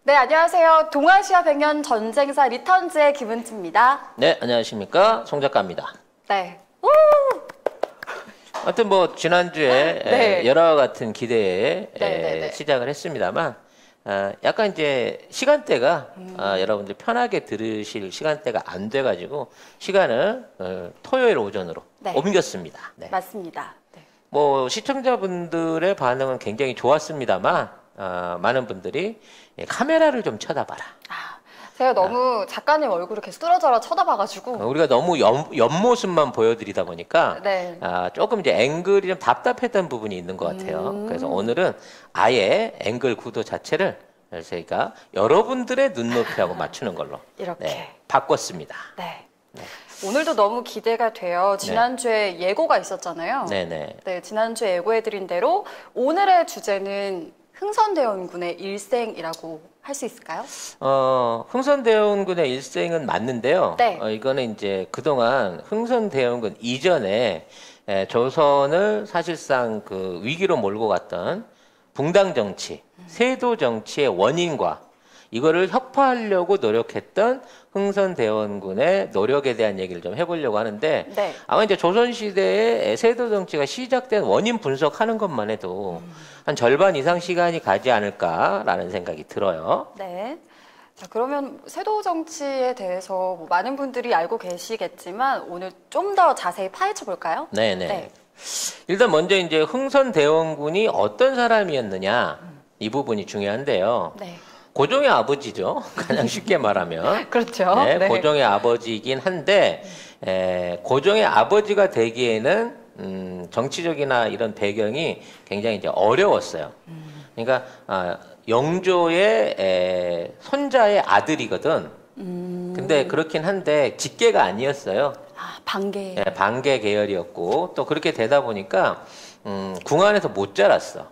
네, 안녕하세요. 동아시아 100년 전쟁사 리턴즈의 김은지입니다. 네, 안녕하십니까. 송 작가입니다. 네. 하여튼 뭐 지난주에 네. 여러 같은 기대에 네. 시작을 했습니다만 약간 이제 시간대가 여러분들 편하게 들으실 시간대가 안 돼가지고 시간을 토요일 오전으로 네. 옮겼습니다. 네. 맞습니다. 네. 뭐 시청자분들의 반응은 굉장히 좋았습니다만 많은 분들이 카메라를 좀 쳐다봐라. 제가 너무 작가님 얼굴을 계속 뚫어져라 쳐다봐가지고 우리가 너무 옆모습만 보여드리다 보니까 네. 조금 이제 앵글이 좀 답답했던 부분이 있는 것 같아요. 그래서 오늘은 아예 앵글 구도 자체를 저희가 여러분들의 눈높이하고 맞추는 걸로 이렇게 바꿨습니다. 네. 오늘도 너무 기대가 돼요. 지난주에 예고가 있었잖아요. 네네. 네, 지난주에 예고해드린 대로 오늘의 주제는 흥선대원군의 일생이라고 할 수 있을까요? 흥선대원군의 일생은 맞는데요. 네. 이거는 이제 그동안 흥선대원군 이전에 조선을 사실상 그 위기로 몰고 갔던 붕당 정치, 세도 정치의 원인과 이거를 혁파하려고 노력했던 흥선대원군의 노력에 대한 얘기를 좀 해보려고 하는데 네. 아마 이제 조선시대에 세도 정치가 시작된 원인 분석하는 것만 해도 한 절반 이상 시간이 가지 않을까라는 생각이 들어요. 네. 자, 그러면 세도 정치에 대해서 뭐 많은 분들이 알고 계시겠지만 오늘 좀 더 자세히 파헤쳐 볼까요? 네네. 네. 일단 먼저 이제 흥선대원군이 어떤 사람이었느냐 이 부분이 중요한데요. 네. 고종의 아버지죠. 가장 쉽게 말하면. 그렇죠. 네, 네. 고종의 아버지이긴 한데 고종의 아버지가 되기에는 정치적이나 이런 배경이 굉장히 이제 어려웠어요. 그러니까 영조의 손자의 아들이거든. 근데 그렇긴 한데 직계가 아니었어요. 반개. 네, 반계 계열이었고 또 그렇게 되다 보니까 궁 안에서 못 자랐어.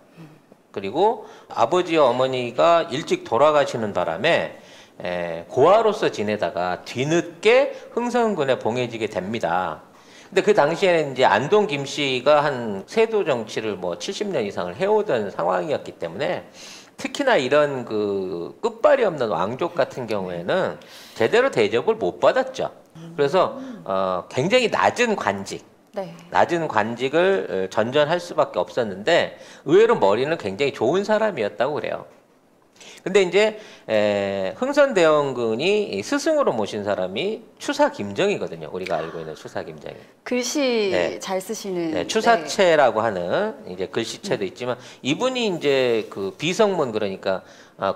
그리고 아버지와 어머니가 일찍 돌아가시는 바람에 고아로서 지내다가 뒤늦게 흥선군에 봉해지게 됩니다. 근데 그 당시에는 이제 안동 김씨가 한 세도 정치를 뭐 70년 이상을 해오던 상황이었기 때문에 특히나 이런 그 끝발이 없는 왕족 같은 경우에는 제대로 대접을 못 받았죠. 그래서 굉장히 낮은 관직, 네. 낮은 관직을 전전할 수밖에 없었는데 의외로 머리는 굉장히 좋은 사람이었다고 그래요. 근데 이제 흥선대원군이 스승으로 모신 사람이 추사 김정이거든요. 우리가 알고 있는 추사 김정이. 글씨 네. 잘 쓰시는. 네, 추사체라고 하는 이제 글씨체도 있지만 이분이 이제 그 비성문 그러니까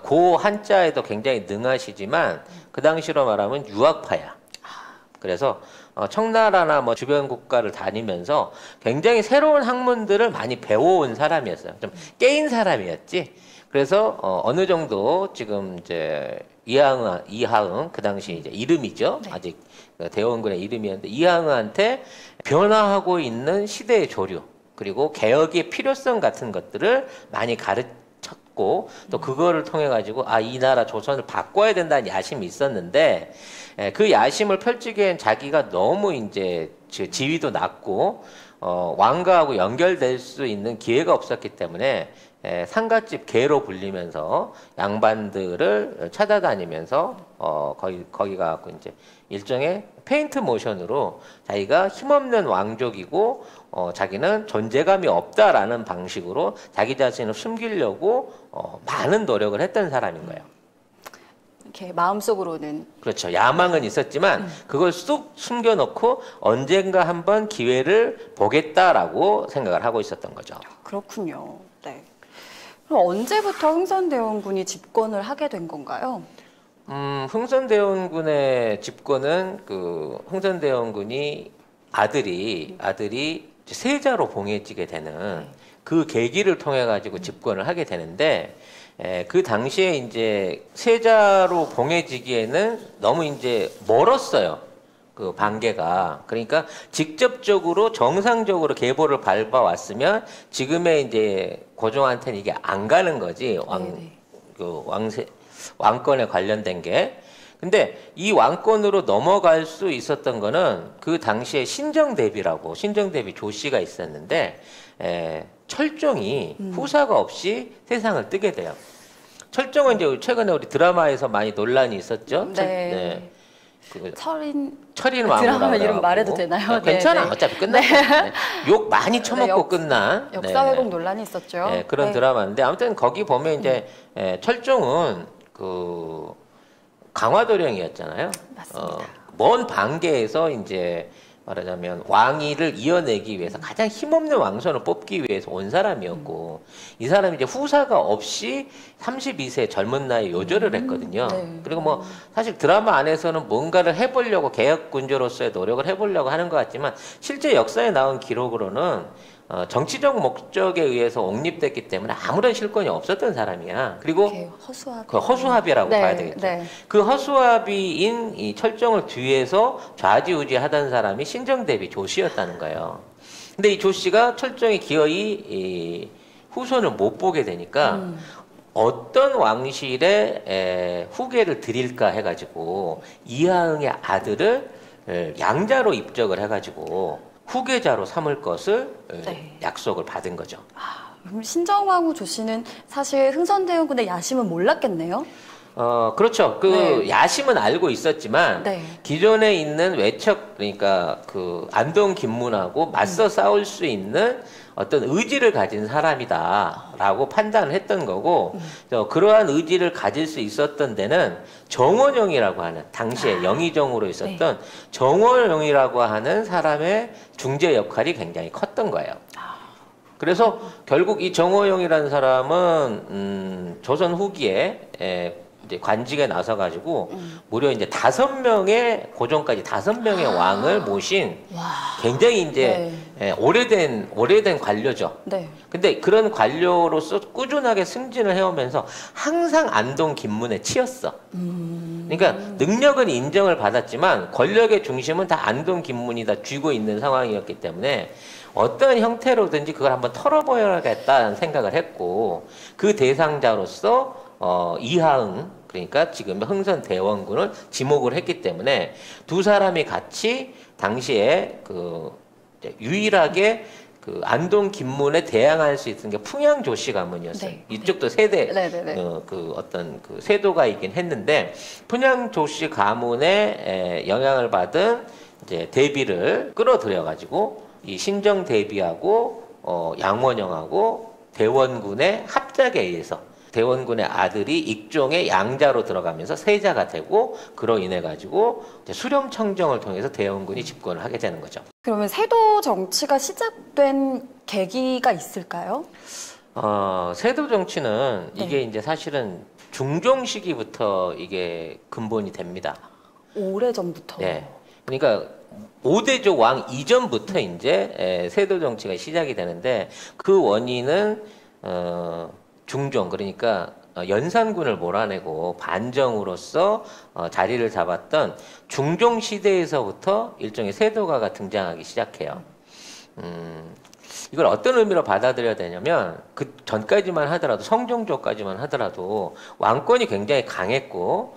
고 한자에도 굉장히 능하시지만 그 당시로 말하면 유학파야. 그래서 청나라나 뭐 주변 국가를 다니면서 굉장히 새로운 학문들을 많이 배워온 사람이었어요. 좀 깨인 사람이었지. 그래서 어느 정도 지금 이제 이하응 그 당시 이제 이름이죠. 네. 아직 대원군의 이름이었는데 이하응한테 변화하고 있는 시대의 조류 그리고 개혁의 필요성 같은 것들을 많이 가르쳤고 또 그거를 통해 가지고 이 나라 조선을 바꿔야 된다는 야심이 있었는데 그 야심을 펼치기엔 자기가 너무 이제 지위도 낮고 왕가하고 연결될 수 있는 기회가 없었기 때문에 상갓집 개로 불리면서 양반들을 찾아다니면서 거기 가갖고 이제 일종의 페인트 모션으로 자기가 힘없는 왕족이고 자기는 존재감이 없다라는 방식으로 자기 자신을 숨기려고 많은 노력을 했던 사람인 거예요. 이렇게 마음속으로는. 그렇죠. 야망은 있었지만 그걸 쑥 숨겨놓고 언젠가 한번 기회를 보겠다라고 생각을 하고 있었던 거죠. 그렇군요. 네. 그럼 언제부터 흥선대원군이 집권을 하게 된 건가요? 흥선대원군의 집권은 그 흥선대원군이 아들이 세자로 봉해지게 되는 그 계기를 통해 가지고 집권을 하게 되는데 그 당시에 이제 세자로 봉해지기에는 너무 이제 멀었어요. 그 반계가. 그러니까 직접적으로 정상적으로 계보를 밟아왔으면 지금의 이제 고종한테는 이게 안 가는 거지. 왕권에 관련된 게. 근데 이 왕권으로 넘어갈 수 있었던 거는 그 당시에 신정대비라고 신정대비 조씨가 있었는데 철종이 후사가 없이 세상을 뜨게 돼요. 철종은 이제 최근에 우리 드라마에서 많이 논란이 있었죠. 네. 철인 마무라고 드라마 이름 말해도 되나요? 괜찮아. 네. 어차피 끝났어. 네. 욕 많이 처먹고 끝난 역사 왜곡 논란이 있었죠. 네, 그런 드라마인데 아무튼 거기 보면 이제 철종은 그 강화도령이었잖아요. 맞습니다. 먼 반계에서 이제 말하자면 왕위를 이어내기 위해서 가장 힘없는 왕손을 뽑기 위해서 온 사람이었고 이 사람이 이제 후사가 없이 32세 젊은 나이에 요절을 했거든요. 네. 그리고 뭐 사실 드라마 안에서는 뭔가를 해보려고 개혁군주로서의 노력을 해보려고 하는 것 같지만 실제 역사에 나온 기록으로는 정치적 목적에 의해서 옹립됐기 때문에 아무런 실권이 없었던 사람이야. 그리고 그 허수아비라고 봐야 되겠죠. 네. 그 허수아비인 이 철종을 뒤에서 좌지우지하던 사람이 신정대비 조씨였다는 거예요. 근데 이 조씨가 철종이 기어이 이 후손을 못 보게 되니까 어떤 왕실에 후계를 드릴까 해가지고 이하응의 아들을 양자로 입적을 해가지고 후계자로 삼을 것을 약속을 받은 거죠. 그럼 신정왕후 조씨는 사실 흥선대원군의 야심은 몰랐겠네요. 그렇죠. 야심은 알고 있었지만 기존에 있는 외척 그러니까 그 안동 김문하고 맞서 싸울 수 있는 어떤 의지를 가진 사람이다라고 판단을 했던 거고 그러한 의지를 가질 수 있었던 데는 정원영이라고 하는 당시에 영의정으로 있었던 정원영이라고 하는 사람의 중재 역할이 굉장히 컸던 거예요. 그래서 결국 이 정호영이라는 사람은 조선 후기에 이제 관직에 나서 가지고 무려 이제 5명의 고종까지 5명의 왕을 모신 굉장히 이제 오래된 관료죠. 근데 그런 관료로서 꾸준하게 승진을 해오면서 항상 안동 김문에 치였어. 그러니까 능력은 인정을 받았지만 권력의 중심은 다 안동 김문이 다 쥐고 있는 상황이었기 때문에 어떤 형태로든지 그걸 한번 털어보여야겠다는 생각을 했고 그 대상자로서 이하응 그러니까 지금 흥선대원군을 지목을 했기 때문에 두 사람이 같이 당시에 그 유일하게 그 안동 김문에 대항할 수 있는 게 풍양조씨 가문이었어요. 이쪽도 세대 그 어떤 그 세도가 있긴 했는데 풍양조씨 가문의 영향을 받은 이제 대비를 끌어들여 가지고 이 신정 대비하고 양원영하고 대원군의 합작에 의해서 대원군의 아들이 익종의 양자로 들어가면서 세자가 되고 그로 인해 가지고 수렴청정을 통해서 대원군이 집권을 하게 되는 거죠. 그러면 세도 정치가 시작된 계기가 있을까요? 세도 정치는 이게 이제 사실은 중종 시기부터 이게 근본이 됩니다. 오래전부터. 네. 그러니까 5대조 왕 이전부터 이제 세도 정치가 시작이 되는데 그 원인은 중종 그러니까 연산군을 몰아내고 반정으로서 자리를 잡았던 중종 시대에서부터 일종의 세도가가 등장하기 시작해요. 이걸 어떤 의미로 받아들여야 되냐면 그 전까지만 하더라도 성종조까지만 하더라도 왕권이 굉장히 강했고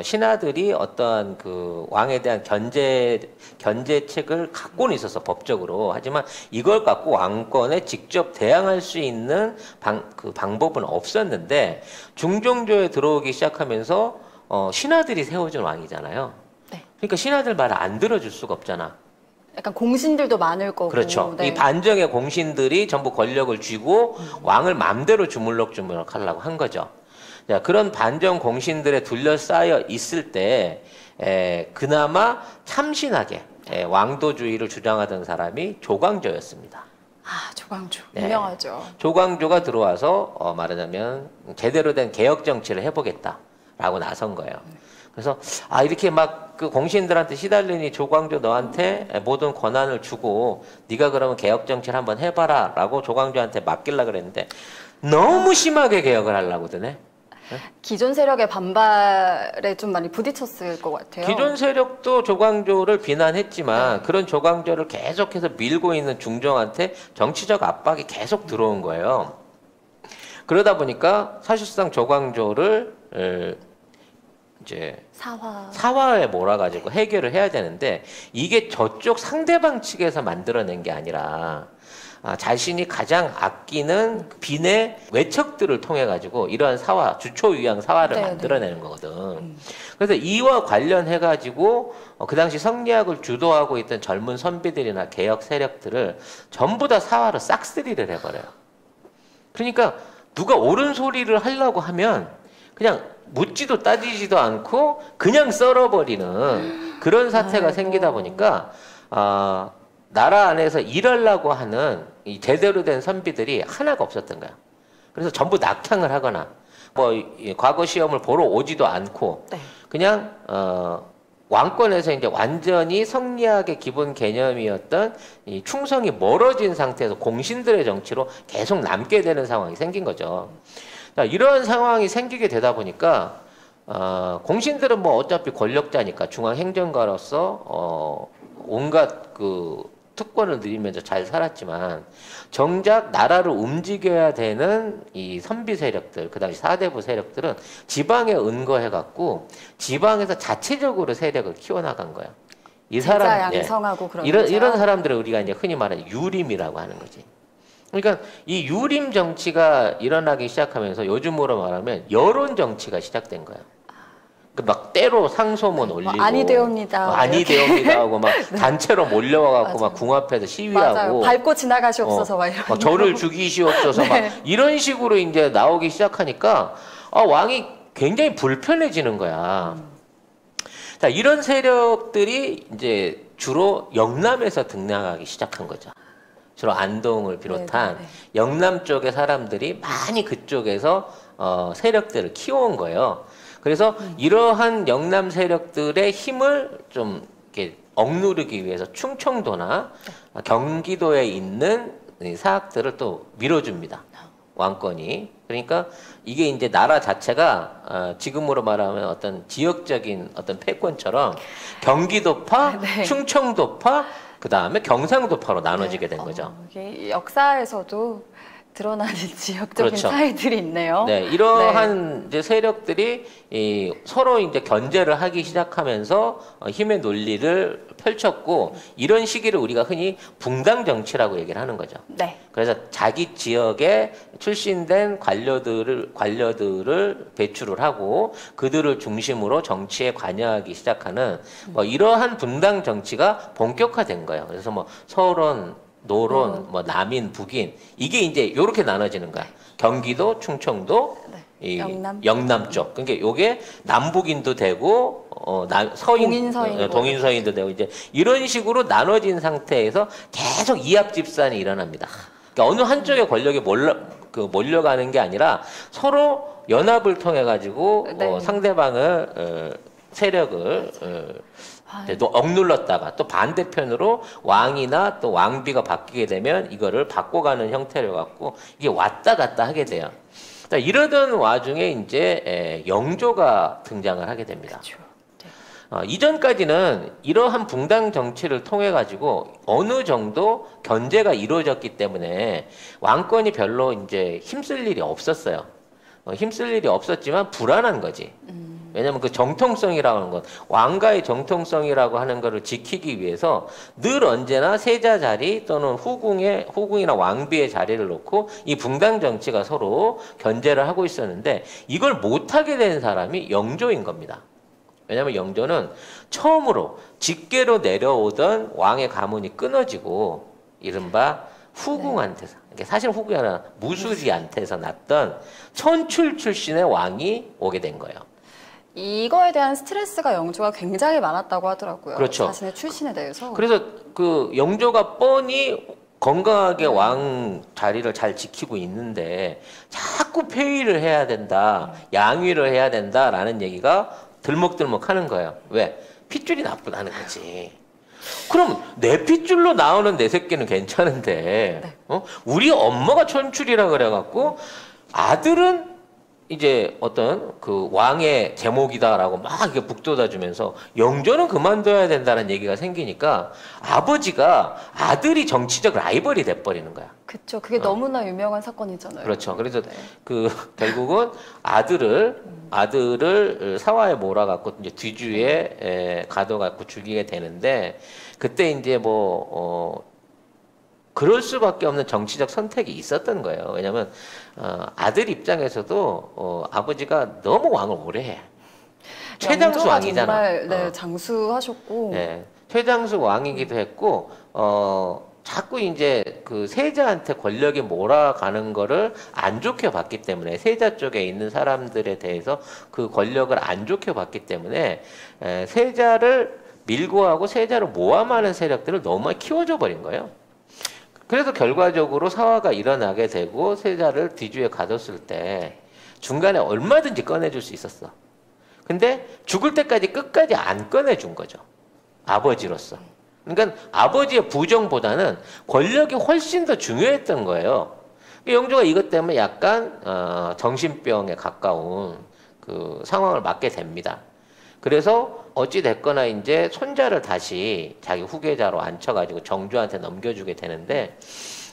신하들이 어떠한 그 왕에 대한 견제책을 갖고는 있었어 법적으로. 하지만 이걸 갖고 왕권에 직접 대항할 수 있는 방법은 없었는데 중종조에 들어오기 시작하면서 신하들이 세워준 왕이잖아요. 그러니까 신하들 말을 안 들어줄 수가 없잖아. 약간 공신들도 많을 거고. 그렇죠. 이 반정의 공신들이 전부 권력을 쥐고 왕을 맘대로 주물럭주물럭 하려고 한 거죠. 자, 그런 반정 공신들에 둘러싸여 있을 때 그나마 참신하게 왕도주의를 주장하던 사람이 조광조였습니다. 조광조. 유명하죠. 조광조가 들어와서 말하자면 제대로 된 개혁 정치를 해보겠다라고 나선 거예요. 그래서 이렇게 막 그 공신들한테 시달리니 조광조 너한테 모든 권한을 주고 네가 그러면 개혁 정치를 한번 해봐라 라고 조광조한테 맡길라 그랬는데 너무 심하게 개혁을 하려고 드네. 기존 세력의 반발에 좀 많이 부딪혔을 것 같아요. 기존 세력도 조광조를 비난했지만 그런 조광조를 계속해서 밀고 있는 중종한테 정치적 압박이 계속 들어온 거예요. 그러다 보니까 사실상 조광조를 이제 사화에 몰아가지고 해결을 해야 되는데 이게 저쪽 상대방 측에서 만들어낸 게 아니라 자신이 가장 아끼는 빈의 외척들을 통해 가지고 이러한 사화, 주초유양 사화를 네, 만들어내는 거거든. 그래서 이와 관련해 가지고 그 당시 성리학을 주도하고 있던 젊은 선비들이나 개혁 세력들을 전부 다 사화로 싹쓸이를 해버려요. 그러니까 누가 옳은 소리를 하려고 하면 그냥 묻지도 따지지도 않고 그냥 썰어버리는 그런 사태가 아이고. 생기다 보니까 나라 안에서 일하려고 하는 이 제대로 된 선비들이 하나가 없었던 거야. 그래서 전부 낙향을 하거나 뭐 과거 시험을 보러 오지도 않고 네. 그냥 왕권에서 이제 완전히 성리학의 기본 개념이었던 이 충성이 멀어진 상태에서 공신들의 정치로 계속 남게 되는 상황이 생긴 거죠. 자, 이런 상황이 생기게 되다 보니까 공신들은 뭐 어차피 권력자니까 중앙행정가로서 온갖 그 특권을 누리면서 잘 살았지만 정작 나라를 움직여야 되는 이 선비 세력들, 그 당시 사대부 세력들은 지방에 은거해갖고 지방에서 자체적으로 세력을 키워나간 거야. 이 사람, 양성하고 그런 이런 사람들을 우리가 이제 흔히 말하는 유림이라고 하는 거지. 그러니까 이 유림 정치가 일어나기 시작하면서 요즘으로 말하면 여론 정치가 시작된 거야. 막 때로 상소문 올리고 아니되옵니다. 아니되옵니다 하고 막 네. 단체로 몰려와갖고 맞아요. 막 궁 앞에서 시위하고 맞아요. 밟고 지나가시옵소서 막 이런. 막 저를 죽이시옵소서 네. 막 이런 식으로 이제 나오기 시작하니까 왕이 굉장히 불편해지는 거야. 자, 이런 세력들이 이제 주로 영남에서 등장하기 시작한 거죠. 주로 안동을 비롯한 네네. 영남 쪽의 사람들이 많이 그쪽에서 세력들을 키워온 거예요. 그래서 이러한 영남 세력들의 힘을 좀 이렇게 억누르기 위해서 충청도나 경기도에 있는 이 사학들을 또 밀어줍니다. 왕권이. 그러니까 이게 이제 나라 자체가 지금으로 말하면 어떤 지역적인 어떤 패권처럼 경기도파, 네. 충청도파, 그 다음에 경상도파로 나눠지게 된 거죠. 이게 역사에서도 드러나는 지역적인 그렇죠. 차이들이 있네요. 네, 이러한 이제 세력들이 서로 이제 견제를 하기 시작하면서 힘의 논리를 펼쳤고 이런 시기를 우리가 흔히 붕당 정치라고 얘기를 하는 거죠. 네. 그래서 자기 지역에 출신된 관료들을 배출을 하고 그들을 중심으로 정치에 관여하기 시작하는 뭐 이러한 분당 정치가 본격화된 거예요. 그래서 뭐 서울은 노론, 뭐 남인, 북인 이게 이제 이렇게 나눠지는 거야. 경기도, 충청도, 이 영남 쪽. 그러니까 요게 남북인도 되고 동인서인도 되고 이제 이런 식으로 나눠진 상태에서 계속 이합 집산이 일어납니다. 그러니까 어느 한쪽의 권력이 몰려가는 게 아니라 서로 연합을 통해 가지고 네. 상대방을 세력을 또 억눌렀다가 또 반대편으로 왕이나 또 왕비가 바뀌게 되면 이거를 바꿔가는 형태를 갖고 이게 왔다 갔다 하게 돼요. 자, 이러던 와중에 이제 영조가 등장을 하게 됩니다. 그렇죠. 이전까지는 이러한 붕당 정치를 통해 가지고 어느 정도 견제가 이루어졌기 때문에 왕권이 별로 이제 힘쓸 일이 없었어요. 힘쓸 일이 없었지만 불안한 거지. 왜냐면 그 정통성이라고 하는 것, 왕가의 정통성이라고 하는 것을 지키기 위해서 늘 언제나 세자 자리 또는 후궁이나 왕비의 자리를 놓고 이 붕당 정치가 서로 견제를 하고 있었는데 이걸 못하게 된 사람이 영조인 겁니다. 왜냐면 영조는 처음으로 직계로 내려오던 왕의 가문이 끊어지고 이른바 후궁한테서, 사실 후궁이 아니라 무술이한테서 났던 천출 출신의 왕이 오게 된 거예요. 이거에 대한 스트레스가 영조가 굉장히 많았다고 하더라고요. 그렇죠. 자신의 출신에 대해서. 그래서 그 영조가 뻔히 건강하게 왕 자리를 잘 지키고 있는데 자꾸 폐위를 해야 된다, 양위를 해야 된다라는 얘기가 들먹들먹 하는 거예요. 왜? 핏줄이 나쁘다는 거지. 그럼 내 핏줄로 나오는 내 새끼는 괜찮은데 우리 엄마가 천출이라 그래갖고 아들은 이제 어떤 그 왕의 제목이다라고 막 이렇게 북돋아주면서 영조는 그만둬야 된다는 얘기가 생기니까 아버지가 아들이 정치적 라이벌이 돼버리는 거야. 그렇죠. 그게 너무나 유명한 사건이잖아요. 그렇죠. 그래서 그 결국은 아들을 사화에 몰아갖고 이제 뒤주에 가둬갖고 죽이게 되는데 그때 이제 그럴 수밖에 없는 정치적 선택이 있었던 거예요. 왜냐하면 아들 입장에서도 아버지가 너무 왕을 오래 해. 최장수 영조가 왕이잖아. 정말 네, 장수하셨고 네, 최장수 왕이기도 했고 자꾸 이제 그 세자한테 권력이 몰아가는 거를 안 좋게 봤기 때문에 세자 쪽에 있는 사람들에 대해서 그 권력을 안 좋게 봤기 때문에 세자를 밀고 하고 세자를 모함하는 세력들을 너무 많이 키워줘 버린 거예요. 그래서 결과적으로 사화가 일어나게 되고 세자를 뒤주에 가뒀을 때 중간에 얼마든지 꺼내줄 수 있었어. 근데 죽을 때까지 끝까지 안 꺼내준 거죠. 아버지로서. 그러니까 아버지의 부정보다는 권력이 훨씬 더 중요했던 거예요. 영조가 이것 때문에 약간 정신병에 가까운 그 상황을 맞게 됩니다. 그래서 어찌 됐거나 이제 손자를 다시 자기 후계자로 앉혀가지고 정조한테 넘겨주게 되는데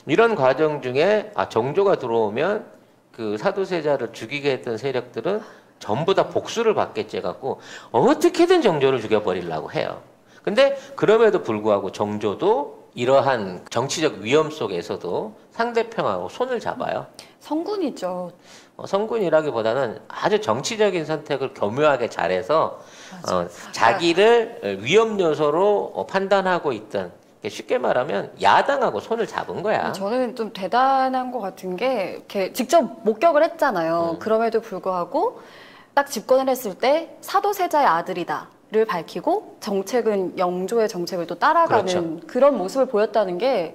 이런 과정 중에 정조가 들어오면 그 사도세자를 죽이게 했던 세력들은 전부 다 복수를 받겠지 해갖고 어떻게든 정조를 죽여버리려고 해요. 근데 그럼에도 불구하고 정조도 이러한 정치적 위험 속에서도 상대편하고 손을 잡아요. 성군이죠. 성군이라기보다는 아주 정치적인 선택을 교묘하게 잘해서 자기를 위험 요소로 판단하고 있던, 쉽게 말하면 야당하고 손을 잡은 거야. 저는 좀 대단한 것 같은 게 이렇게 직접 목격을 했잖아요. 그럼에도 불구하고 딱 집권을 했을 때 사도세자의 아들이다를 밝히고 정책은 영조의 정책을 또 따라가는 그렇죠. 그런 모습을 보였다는 게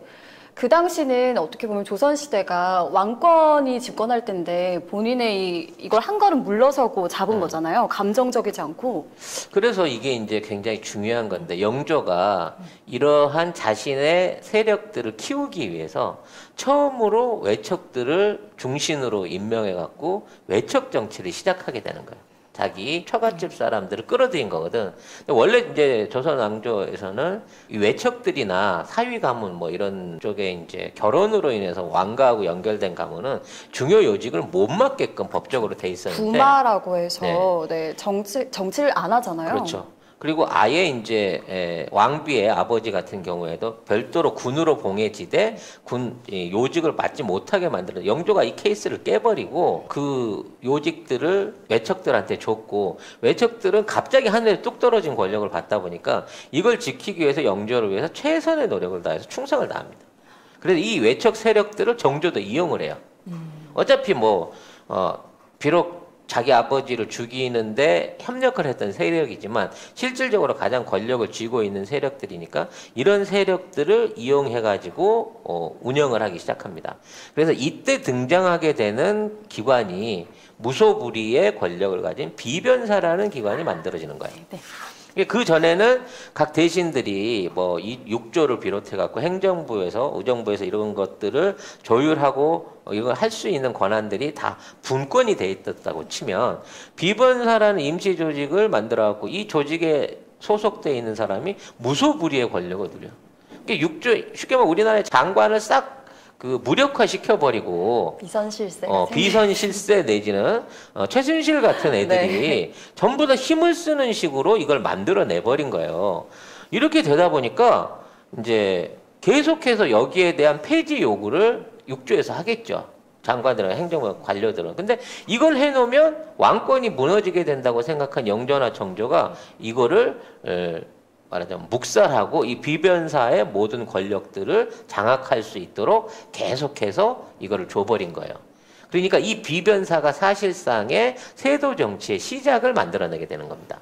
그 당시는 어떻게 보면 조선시대가 왕권이 집권할 때인데 본인의 이걸 한 걸음 물러서고 잡은 거잖아요. 감정적이지 않고. 그래서 이게 이제 굉장히 중요한 건데 영조가 이러한 자신의 세력들을 키우기 위해서 처음으로 외척들을 중심으로 임명해 갖고 외척 정치를 시작하게 되는 거예요. 자기 처갓집 사람들을 끌어들인 거거든. 근데 원래 이제 조선 왕조에서는 이 외척들이나 사위 가문 뭐 이런 쪽에 이제 결혼으로 인해서 왕가하고 연결된 가문은 중요 요직을 못 맡게끔 법적으로 돼 있었는데 부마라고 해서 네, 정치를 안 하잖아요. 그렇죠. 그리고 아예 이제 왕비의 아버지 같은 경우에도 별도로 군으로 봉해지되 군 요직을 맡지 못하게 만들어 영조가 이 케이스를 깨버리고 그 요직들을 외척들한테 줬고 외척들은 갑자기 하늘에 뚝 떨어진 권력을 받다 보니까 이걸 지키기 위해서 영조를 위해서 최선의 노력을 다해서 충성을 다합니다. 그래서 이 외척 세력들을 정조도 이용을 해요. 어차피 비록 자기 아버지를 죽이는데 협력을 했던 세력이지만 실질적으로 가장 권력을 쥐고 있는 세력들이니까 이런 세력들을 이용해가지고 운영을 하기 시작합니다. 그래서 이때 등장하게 되는 기관이 무소불위의 권력을 가진 비변사라는 기관이 만들어지는 거예요. 네. 그 전에는 각 대신들이 이 육조를 비롯해갖고 행정부에서 의정부에서 이런 것들을 조율하고 이걸 할 수 있는 권한들이 다 분권이 돼 있었다고 치면 비변사라는 임시 조직을 만들어갖고 이 조직에 소속돼 있는 사람이 무소불위의 권력을 누려. 그러니까 육조 쉽게 말하면 우리나라의 장관을 싹 무력화 시켜버리고 비선실세 비선실세 내지는 최순실 같은 애들이 네. 전부 다 힘을 쓰는 식으로 이걸 만들어내버린 거예요. 이렇게 되다 보니까 이제 계속해서 여기에 대한 폐지 요구를 육조에서 하겠죠. 장관들이나 행정부 관료들은. 근데 이걸 해놓으면 왕권이 무너지게 된다고 생각한 영조나 정조가 이거를 말하자면 묵살하고 이 비변사의 모든 권력들을 장악할 수 있도록 계속해서 이거를 줘버린 거예요. 그러니까 이 비변사가 사실상의 세도 정치의 시작을 만들어내게 되는 겁니다.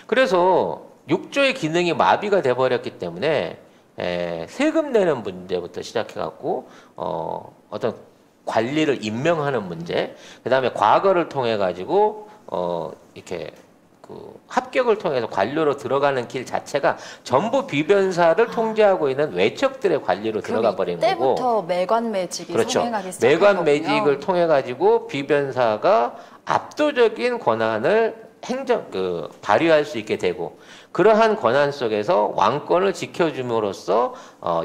그래서 육조의 기능이 마비가 돼버렸기 때문에 세금 내는 문제부터 시작해갖고 어떤 관리를 임명하는 문제, 그 다음에 과거를 통해 가지고 이렇게 합격을 통해서 관료로 들어가는 길 자체가 전부 비변사를 통제하고 있는 외척들의 관리로 들어가 버린 거고. 이때부터 매관 매직이 그렇죠. 성행하기 시작한 매관 매직을 통해 가지고 비변사가 압도적인 권한을 발휘할 수 있게 되고 그러한 권한 속에서 왕권을 지켜줌으로써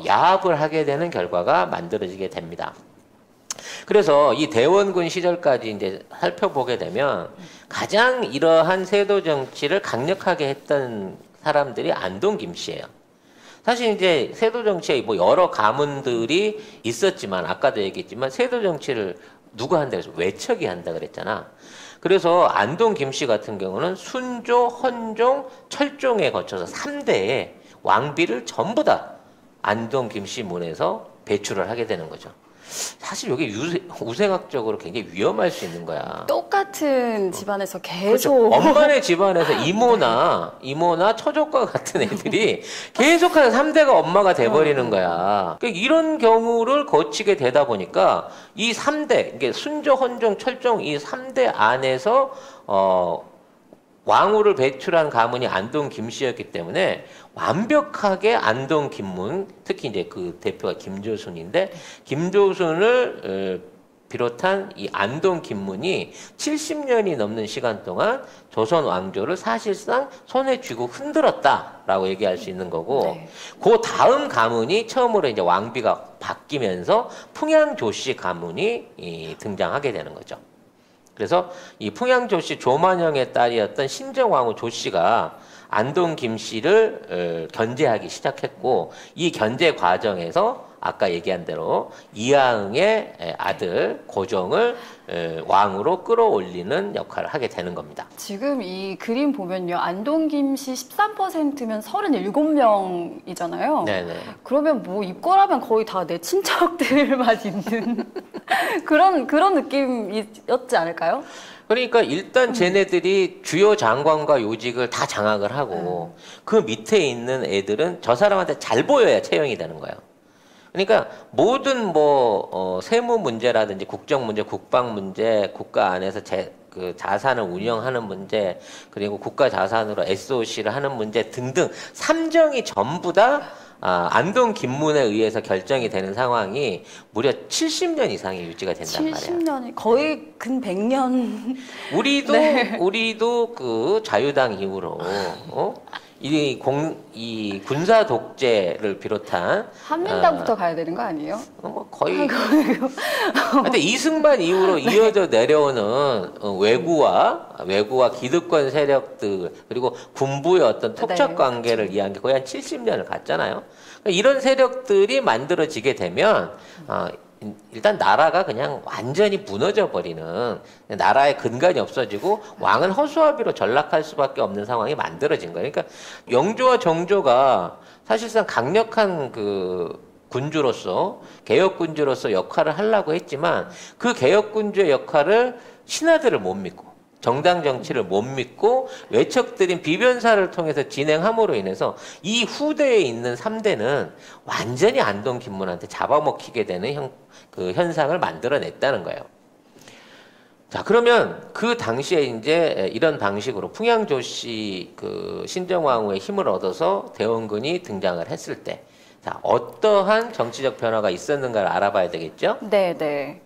야합을 하게 되는 결과가 만들어지게 됩니다. 그래서 이 대원군 시절까지 이제 살펴보게 되면 가장 이러한 세도 정치를 강력하게 했던 사람들이 안동 김씨예요. 사실 이제 세도 정치에 뭐 여러 가문들이 있었지만 아까도 얘기했지만 세도 정치를 누가 한다 그래서 외척이 한다 그랬잖아. 그래서 안동 김씨 같은 경우는 순조, 헌종, 철종에 거쳐서 3대의 왕비를 전부 다 안동 김씨 문에서 배출을 하게 되는 거죠. 사실 이게 우생학적으로 굉장히 위험할 수 있는 거야. 똑같은 집안에서 그렇죠. 계속 엄마네 집안에서 이모나 처조과 같은 애들이 계속해서 3대가 엄마가 돼버리는 거야. 그러니까 이런 경우를 거치게 되다 보니까 이 3대, 이게 순조, 헌종, 철종 이 3대 안에서 왕후를 배출한 가문이 안동 김씨였기 때문에 완벽하게 안동 김문, 특히 이제 그 대표가 김조순인데 김조순을 비롯한 이 안동 김문이 70년이 넘는 시간 동안 조선 왕조를 사실상 손에 쥐고 흔들었다라고 얘기할 수 있는 거고, 네. 그 다음 가문이 처음으로 이제 왕비가 바뀌면서 풍양조씨 가문이 등장하게 되는 거죠. 그래서 이 풍양조씨 조만영의 딸이었던 신정왕후 조씨가 안동 김씨를 견제하기 시작했고, 이 견제 과정에서 아까 얘기한 대로 이하응의 아들 고종을 왕으로 끌어올리는 역할을 하게 되는 겁니다. 지금 이 그림 보면요. 안동 김씨 13%면 37명이잖아요. 네네. 그러면 뭐 입고라면 거의 다 내 친척들만 있는 그런 느낌이었지 않을까요? 그러니까 일단 쟤네들이 주요 장관과 요직을 다 장악을 하고 그 밑에 있는 애들은 저 사람한테 잘 보여야 채용이 되는 거예요. 그러니까 모든 뭐 세무 문제라든지 국정 문제, 국방 문제, 국가 안에서 그 자산을 운영하는 문제, 그리고 국가 자산으로 SOC를 하는 문제 등등 삼정이 전부 다 안동 김문에 의해서 결정이 되는 상황이 무려 70년 이상이 유지가 된단 말이에요. 70년이 거의 근 100년. 우리도 그 자유당 이후로 이 군사 독재를 비롯한 한민당부터 가야 되는 거 아니에요? 뭐 거의. 근데 이승만 이후로 이어져 내려오는 외구와 기득권 세력들 그리고 군부의 어떤 톡적 관계를 이해한 게 거의 한 70년을 갔잖아요. 그러니까 이런 세력들이 만들어지게 되면 일단 나라가 그냥 완전히 무너져 버리는, 나라의 근간이 없어지고 왕은 허수아비로 전락할 수밖에 없는 상황이 만들어진 거예요. 그러니까 영조와 정조가 사실상 강력한 그 군주로서, 개혁군주로서 역할을 하려고 했지만 그 개혁군주의 역할을 신하들을 못 믿고 정당 정치를 못 믿고 외척들인 비변사를 통해서 진행함으로 인해서 이 후대에 있는 3대는 완전히 안동 김문한테 잡아먹히게 되는 그 현상을 만들어냈다는 거예요. 자, 그러면 그 당시에 이제 이런 방식으로 풍양조씨 그 신정왕후의 힘을 얻어서 대원군이 등장을 했을 때, 자, 어떠한 정치적 변화가 있었는가를 알아봐야 되겠죠? 네네.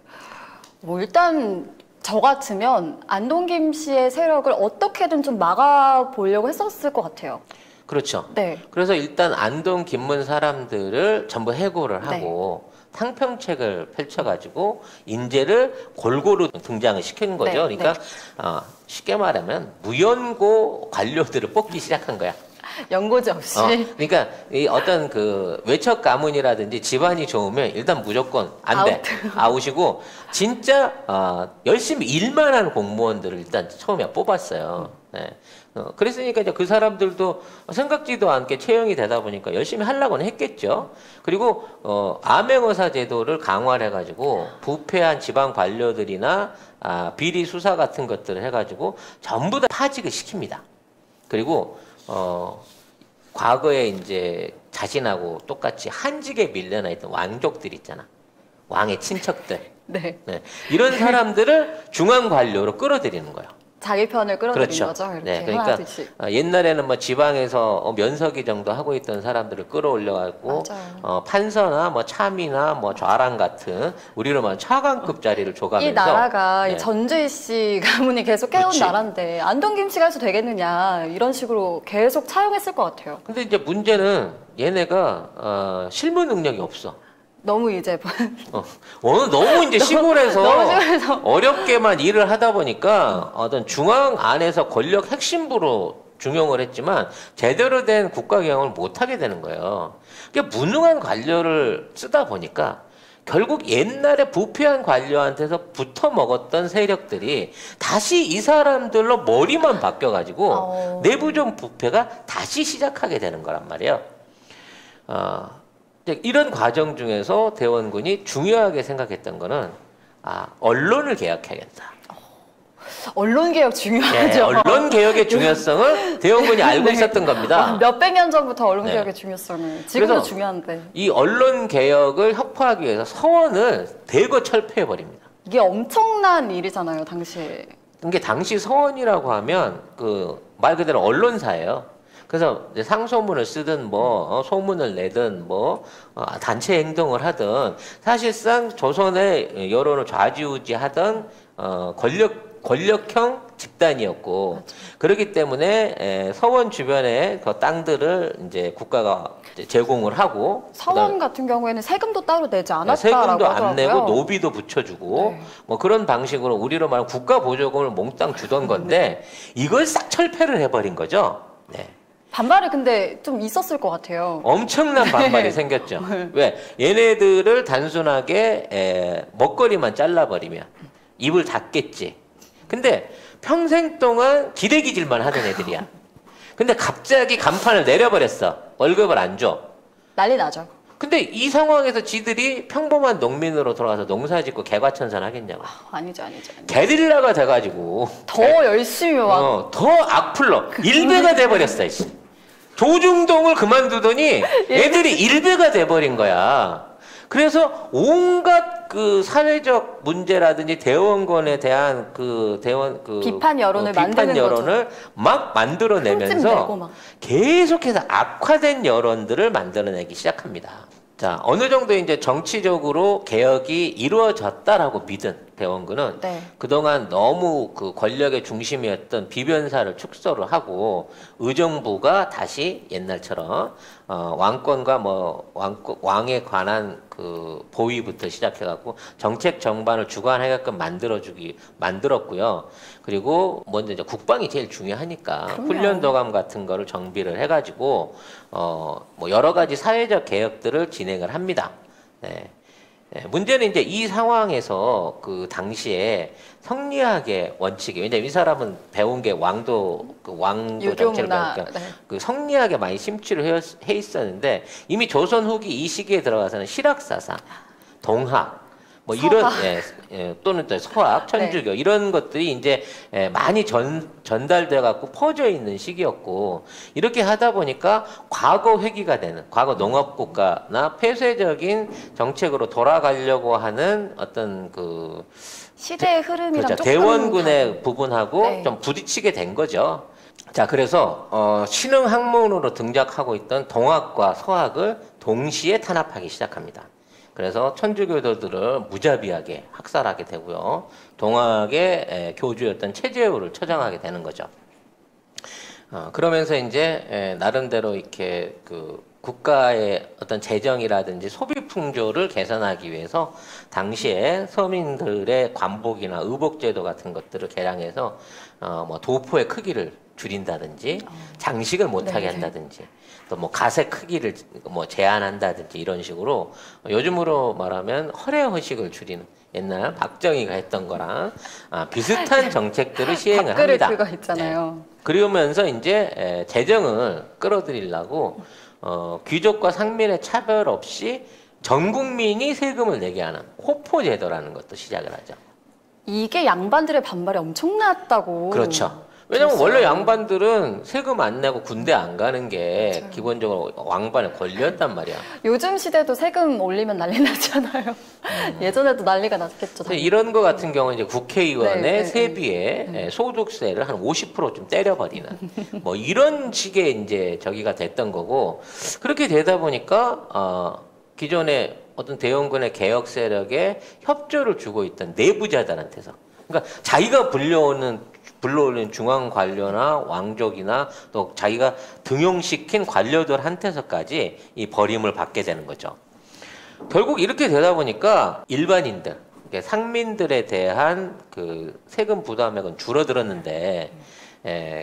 뭐 일단 저 같으면 안동 김씨의 세력을 어떻게든 좀 막아보려고 했었을 것 같아요. 그렇죠. 네. 그래서 일단 안동 김문 사람들을 전부 해고를 하고 상평책을 펼쳐가지고 인재를 골고루 등장을 시키는 거죠. 그러니까 쉽게 말하면 무연고 관료들을 뽑기 시작한 거야. 연고지 없이. 그러니까 이 어떤 그 외척 가문이라든지 집안이 좋으면 일단 무조건 안 돼. 아웃이고 진짜 열심히 일만 하는 공무원들을 일단 처음에 뽑았어요. 네. 그랬으니까 이제 그 사람들도 생각지도 않게 채용이 되다 보니까 열심히 하려고는 했겠죠. 그리고 암행어사 제도를 강화를 해가지고 부패한 지방 관료들이나 비리 수사 같은 것들을 해가지고 전부 다 파직을 시킵니다. 그리고 과거에 이제 자신하고 똑같이 한직에 밀려나 있던 왕족들 있잖아. 왕의 친척들. 네. 이런 사람들을 중앙 관료로 끌어들이는 거예요. 자기 편을 끌어들이는 그렇죠. 거죠. 이렇게 네, 그러니까 하나둘씩. 옛날에는 뭐 지방에서 면서기 정도 하고 있던 사람들을 끌어올려갖고 판서나 뭐 참이나 뭐 좌랑 같은 우리로 말하면 차관급 자리를 줘가면서 이 나라가 이 전주희 씨 가문이 계속 해온 그렇지. 나라인데 안동 김씨가 해서 되겠느냐 이런 식으로 계속 차용했을 것 같아요. 근데 이제 문제는 얘네가 실무 능력이 없어. 너무 이제 너무 이제 시골에서 너무 시골에서 어렵게만 일을 하다 보니까 어떤 중앙 안에서 권력 핵심부로 중용을 했지만 제대로 된 국가 경영을 못 하게 되는 거예요. 그러니까 무능한 관료를 쓰다 보니까 결국 옛날에 부패한 관료한테서 붙어 먹었던 세력들이 다시 이 사람들로 머리만 바뀌어가지고 내부적 부패가 다시 시작하게 되는 거란 말이에요. 이런 과정 중에서 대원군이 중요하게 생각했던 거는 언론을 개혁해야겠다. 언론개혁 중요하죠. 네, 언론개혁의 중요성을 대원군이 알고 있었던 겁니다. 몇백 년 전부터 언론개혁의 중요성을. 지금도 중요한데. 이 언론개혁을 협파하기 위해서 서원을 대거 철폐해버립니다. 이게 엄청난 일이잖아요, 당시에. 이게 당시 서원이라고 하면 말 그대로 언론사예요. 그래서 이제 상소문을 쓰든 소문을 내든 단체 행동을 하든 사실상 조선의 여론을 좌지우지하던 권력형 집단이었고, 맞아. 그렇기 때문에 서원 주변에 그 땅들을 이제 국가가 이제 제공을 하고, 서원 같은 경우에는 세금도 따로 내지 않았다라고 세금도 안 하더라고요. 내고 노비도 붙여주고 그런 방식으로 우리로 말하면 국가 보조금을 몽땅 주던 건데 이걸 싹 철폐를 해버린 거죠. 네. 반발이 근데 좀 있었을 것 같아요. 엄청난 반발이 생겼죠. 왜? 얘네들을 단순하게 먹거리만 잘라버리면 입을 닫겠지. 근데 평생 동안 기대기질만 하던 애들이야. 근데 갑자기 간판을 내려버렸어. 월급을 안 줘. 난리 나죠. 근데 이 상황에서 지들이 평범한 농민으로 돌아가서 농사짓고 개과천선 하겠냐고. 아니죠. 게릴라가 돼가지고 더 열심히 막 더 악플러 일배가 돼버렸어. 조중동을 그만두더니 애들이 일배가 돼버린 거야. 그래서 온갖 그 사회적 문제라든지 대원군에 대한 비판 여론을 만드는 여론을 막 만들어내면서 계속해서 악화된 여론들을 만들어내기 시작합니다. 자, 어느 정도 이제 정치적으로 개혁이 이루어졌다라고 믿은 대원군은 그동안 너무 그 권력의 중심이었던 비변사를 축소를 하고 의정부가 다시 옛날처럼 왕권과 왕에 관한 그 보위부터 시작해갖고 정책 정반을 주관하게끔 만들었고요. 그리고 먼저 이제 국방이 제일 중요하니까 훈련도감 같은 거를 정비를 해가지고 여러 가지 사회적 개혁들을 진행을 합니다. 네. 문제는 이제 이 상황에서 그 당시에 성리학의 원칙이, 왜냐면 이 사람은 배운 게 왕도 정치를 배우니까 그 성리학에 많이 심취를 해 있었는데 이미 조선 후기 이 시기에 들어가서는 실학사상, 동학, 이런 또는 또 서학, 천주교 이런 것들이 이제 많이 전달돼 갖고 퍼져 있는 시기였고, 이렇게 하다 보니까 과거 회귀가 되는, 과거 농업국가나 폐쇄적인 정책으로 돌아가려고 하는 어떤 그 시대의 흐름이랑 조금 대원군의 부분하고 좀 부딪히게 된 거죠. 자, 그래서 신흥 학문으로 등장하고 있던 동학과 서학을 동시에 탄압하기 시작합니다. 그래서 천주교도들을 무자비하게 학살하게 되고요. 동학의 교주였던 최재우를 처장하게 되는 거죠. 그러면서 이제 나름대로 이렇게 그 국가의 어떤 재정이라든지 소비 풍조를 개선하기 위해서 당시에 서민들의 관복이나 의복제도 같은 것들을 개량해서 도포의 크기를 줄인다든지 장식을 못하게 한다든지 또 가세 크기를 제한한다든지 이런 식으로 요즘으로 말하면 허례허식을 줄이는, 옛날 박정희가 했던 거랑 비슷한 정책들을 시행을 합니다. 그거 있잖아요. 그러면서 이제 재정을 끌어들이려고 귀족과 상민의 차별 없이 전 국민이 세금을 내게 하는 호포제도라는 것도 시작을 하죠. 이게 양반들의 반발이 엄청났다고. 그렇죠. 왜냐면 원래 양반들은 세금 안 내고 군대 안 가는 게 기본적으로 왕반의 권리였단 말이야. 요즘 시대도 세금 올리면 난리 나잖아요. 예전에도 난리가 났겠죠. 이런 거 같은 경우는 이제 국회의원의 세비에 소득세를 한 50%좀 때려버리는 이런 식의 이제 저기가 됐던 거고, 그렇게 되다 보니까 기존의 어떤 대원군의 개혁 세력에 협조를 주고 있던 내부자들한테서, 그러니까 자기가 불러오는 중앙 관료나 왕족이나 또 자기가 등용시킨 관료들한테서까지 이 버림을 받게 되는 거죠. 결국 이렇게 되다 보니까 일반인들, 상민들에 대한 그 세금 부담액은 줄어들었는데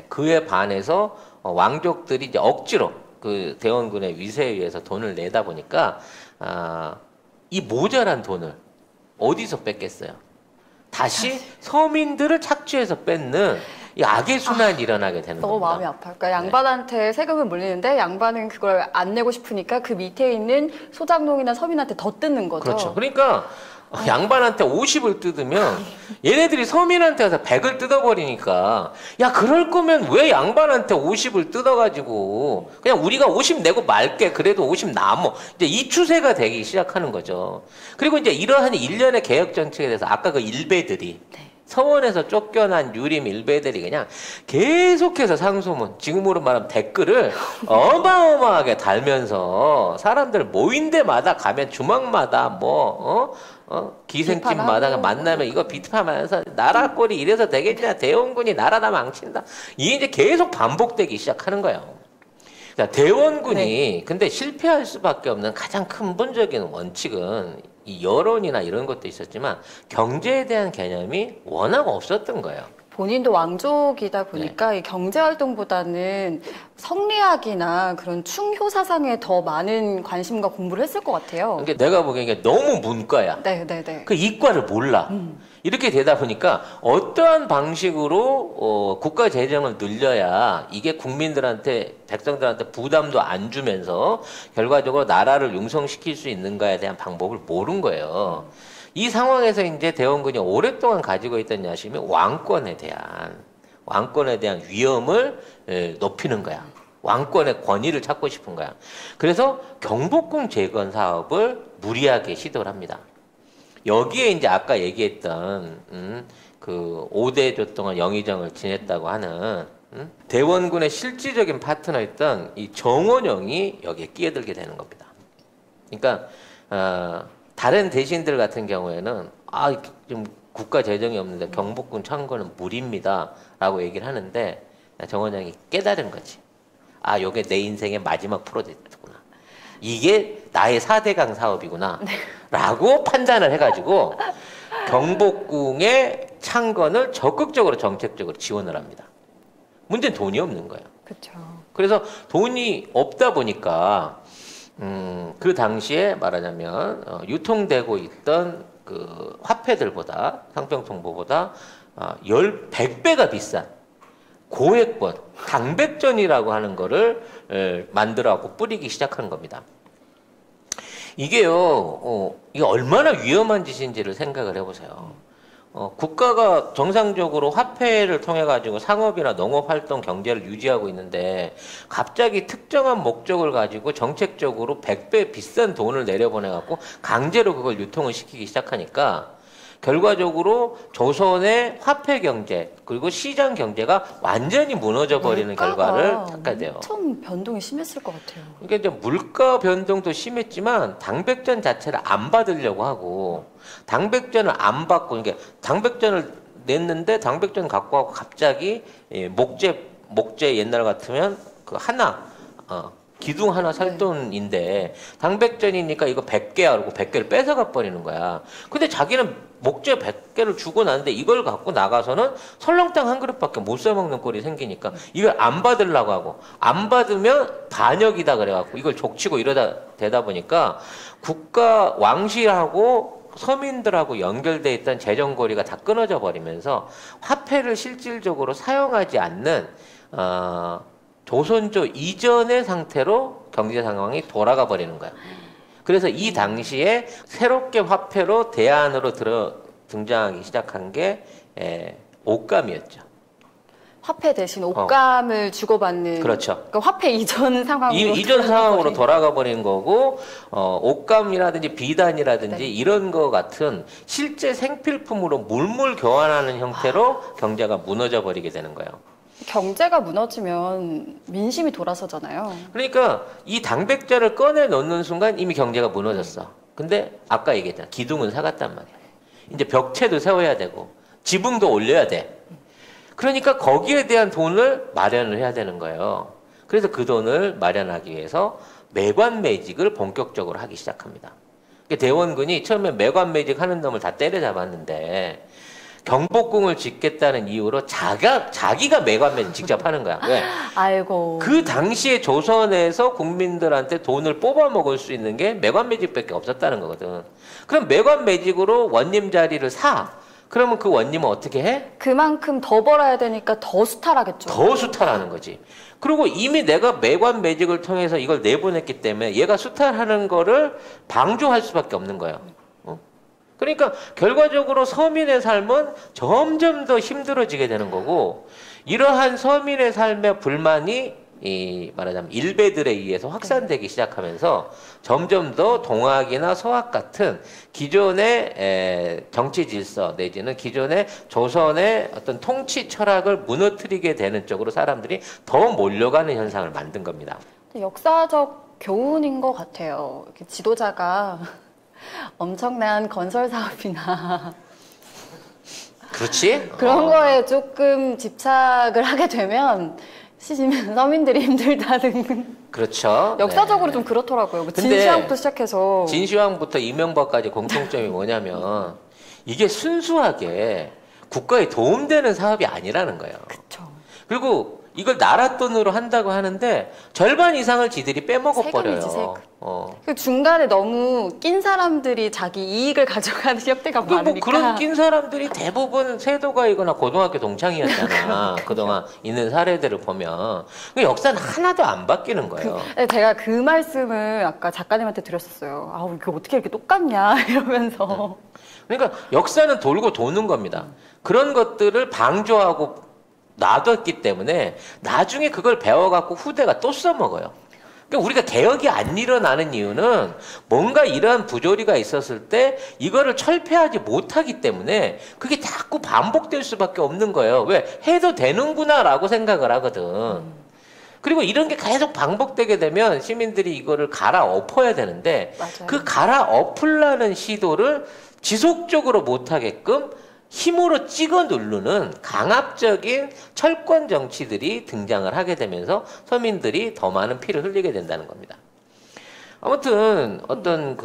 그에 반해서 왕족들이 이제 억지로 그 대원군의 위세에 의해서 돈을 내다 보니까 이 모자란 돈을 어디서 뺐겠어요? 다시 서민들을 착취해서 뺏는 이 악의 순환이 일어나게 되는 너무 겁니다. 마음이 아파요. 그러니까 양반한테 세금을 물리는데 양반은 그걸 안 내고 싶으니까 그 밑에 있는 소작농이나 서민한테 더 뜯는 거죠. 그렇죠. 그러니까 양반한테 50을 뜯으면 얘네들이 서민한테 가서 100을 뜯어버리니까 야 그럴 거면 왜 양반한테 50을 뜯어가지고 그냥 우리가 50 내고 말게 그래도 50 남어 이제 이 추세가 되기 시작하는 거죠. 그리고 이제 이러한 일련의 개혁 정책에 대해서 아까 그 일베들이 서원에서 쫓겨난 유림 일베들이 그냥 계속해서 상소문, 지금으로 말하면 댓글을 어마어마하게 달면서 사람들 모인 데마다 가면 주막마다 기생집마다 만나면 이거 비판하면서 나라 꼴이 이래서 되겠냐, 대원군이 나라 다 망친다. 이게 이제 계속 반복되기 시작하는 거예요. 자, 대원군이 근데 실패할 수밖에 없는 가장 근본적인 원칙은 이 여론이나 이런 것도 있었지만 경제에 대한 개념이 워낙 없었던 거예요. 본인도 왕족이다 보니까 이 경제 활동보다는 성리학이나 그런 충효 사상에 더 많은 관심과 공부를 했을 것 같아요. 그러니까 내가 보기엔 이게 너무 문과야. 네. 그 이과를 몰라. 이렇게 되다 보니까 어떠한 방식으로 국가 재정을 늘려야 이게 국민들한테 백성들한테 부담도 안 주면서 결과적으로 나라를 융성시킬 수 있는가에 대한 방법을 모른 거예요. 이 상황에서 이제 대원군이 오랫동안 가지고 있던 야심이 왕권에 대한 위험을 높이는 거야. 왕권의 권위를 찾고 싶은 거야. 그래서 경복궁 재건 사업을 무리하게 시도를 합니다. 여기에 이제 아까 얘기했던 그 5대조 동안 영의정을 지냈다고 하는 대원군의 실질적인 파트너였던 이 정원영이 여기에 끼어들게 되는 겁니다. 그러니까 다른 대신들 같은 경우에는 좀 국가 재정이 없는데 경복궁 창건은 무리입니다라고 얘기를 하는데 정원영이 깨달은 거지. 요게 내 인생의 마지막 프로젝트구나. 이게 나의 4대강 사업이구나. 라고 판단을 해가지고 경복궁의 창건을 적극적으로 정책적으로 지원을 합니다. 문제는 돈이 없는 거예요. 그렇죠. 그래서 돈이 없다 보니까 그 당시에 말하자면 유통되고 있던 그 화폐들보다 상평통보보다 100배가 비싼 고액권 당백전이라고 하는 거를 만들어갖고 뿌리기 시작한 겁니다. 이게요, 이게 얼마나 위험한 짓인지를 생각을 해보세요. 국가가 정상적으로 화폐를 통해 가지고 상업이나 농업 활동 경제를 유지하고 있는데 갑자기 특정한 목적을 가지고 정책적으로 100배 비싼 돈을 내려보내 갖고 강제로 그걸 유통을 시키기 시작하니까 결과적으로 조선의 화폐 경제 그리고 시장 경제가 완전히 무너져 버리는 결과를 갖게 돼요. 엄청 변동이 심했을 것 같아요. 그러니까 이제 물가 변동도 심했지만 당백전 자체를 안 받으려고 하고 당백전을 안 받고 그러니까 당백전을 냈는데 당백전 갖고 하고 갑자기 목재 옛날 같으면 그 하나 기둥 하나 살 돈인데 당백전이니까 이거 100개야 그러고 100개를 뺏어가 버리는 거야. 근데 자기는 목재 100개를 주고 나는데 이걸 갖고 나가서는 설렁탕 한 그릇밖에 못 써먹는 꼴이 생기니까 이걸 안 받으려고 하고 안 받으면 반역이다 그래갖고 이걸 족치고 이러다 되다 보니까 국가 왕실하고 서민들하고 연결돼 있던 재정고리가 다 끊어져 버리면서 화폐를 실질적으로 사용하지 않는 조선조 이전의 상태로 경제 상황이 돌아가 버리는 거야. 그래서 이 당시에 새롭게 화폐로 대안으로 등장하기 시작한 게 옷감이었죠. 화폐 대신 옷감을 주고받는. 그렇죠. 그러니까 화폐 이전 상황으로. 이전 상황으로 돌아가 버리는 거고, 옷감이라든지 비단이라든지 이런 거 같은 실제 생필품으로 물물 교환하는 형태로 경제가 무너져 버리게 되는 거예요. 경제가 무너지면 민심이 돌아서잖아요. 그러니까 이 당백전을 꺼내 넣는 순간 이미 경제가 무너졌어. 근데 아까 얘기했잖아. 기둥은 사갔단 말이야. 이제 벽체도 세워야 되고 지붕도 올려야 돼. 그러니까 거기에 대한 돈을 마련을 해야 되는 거예요. 그래서 그 돈을 마련하기 위해서 매관매직을 본격적으로 하기 시작합니다. 대원군이 처음에 매관매직 하는 놈을 다 때려잡았는데 경복궁을 짓겠다는 이유로 자기가 매관매직 직접 하는 거야. 왜? 아이고. 그 당시에 조선에서 국민들한테 돈을 뽑아 먹을 수 있는 게 매관매직밖에 없었다는 거거든. 그럼 매관매직으로 원님 자리를 사. 그러면 그 원님은 어떻게 해? 그만큼 더 벌어야 되니까 더 수탈하겠죠. 더 수탈하는 거지. 그리고 이미 내가 매관매직을 통해서 이걸 내보냈기 때문에 얘가 수탈하는 거를 방조할 수밖에 없는 거예요. 그러니까 결과적으로 서민의 삶은 점점 더 힘들어지게 되는 거고, 이러한 서민의 삶의 불만이 말하자면 일베들에 의해서 확산되기 시작하면서 점점 더 동학이나 서학 같은 기존의 정치 질서 내지는 기존의 조선의 어떤 통치 철학을 무너뜨리게 되는 쪽으로 사람들이 더 몰려가는 현상을 만든 겁니다. 역사적 교훈인 것 같아요. 이렇게 지도자가 엄청난 건설 사업이나 그렇지? 그런 거에 조금 집착을 하게 되면 서민들이 힘들다는. 그렇죠. 역사적으로 네. 좀 그렇더라고요. 뭐 근데 진시황부터 시작해서. 진시황부터 이명박까지 공통점이 뭐냐면 이게 순수하게 국가에 도움되는 사업이 아니라는 거예요. 그쵸. 그리고 이걸 나라 돈으로 한다고 하는데 절반 이상을 지들이 빼먹어 버려요. 세금. 그 중간에 너무 낀 사람들이 자기 이익을 가져가는 협대가 뭐 많으니까. 그런 낀 사람들이 대부분 세도가이거나 고등학교 동창이었잖아. 그동안 있는 사례들을 보면 그 역사는 하나도 안 바뀌는 거예요. 제가 그 말씀을 아까 작가님한테 드렸었어요. 아, 이게 어떻게 이렇게 똑같냐 이러면서. 그러니까 역사는 돌고 도는 겁니다. 그런 것들을 방조하고 놔뒀기 때문에 나중에 그걸 배워갖고 후대가 또 써먹어요. 그러니까 우리가 개혁이 안 일어나는 이유는 뭔가 이러한 부조리가 있었을 때 이거를 철폐하지 못하기 때문에 그게 자꾸 반복될 수밖에 없는 거예요. 왜? 해도 되는구나라고 생각을 하거든. 그리고 이런 게 계속 반복되게 되면 시민들이 이거를 갈아엎어야 되는데 맞아요. 그 갈아엎으려는 시도를 지속적으로 못하게끔 힘으로 찍어 누르는 강압적인 철권 정치들이 등장을 하게 되면서 서민들이 더 많은 피를 흘리게 된다는 겁니다. 아무튼 어떤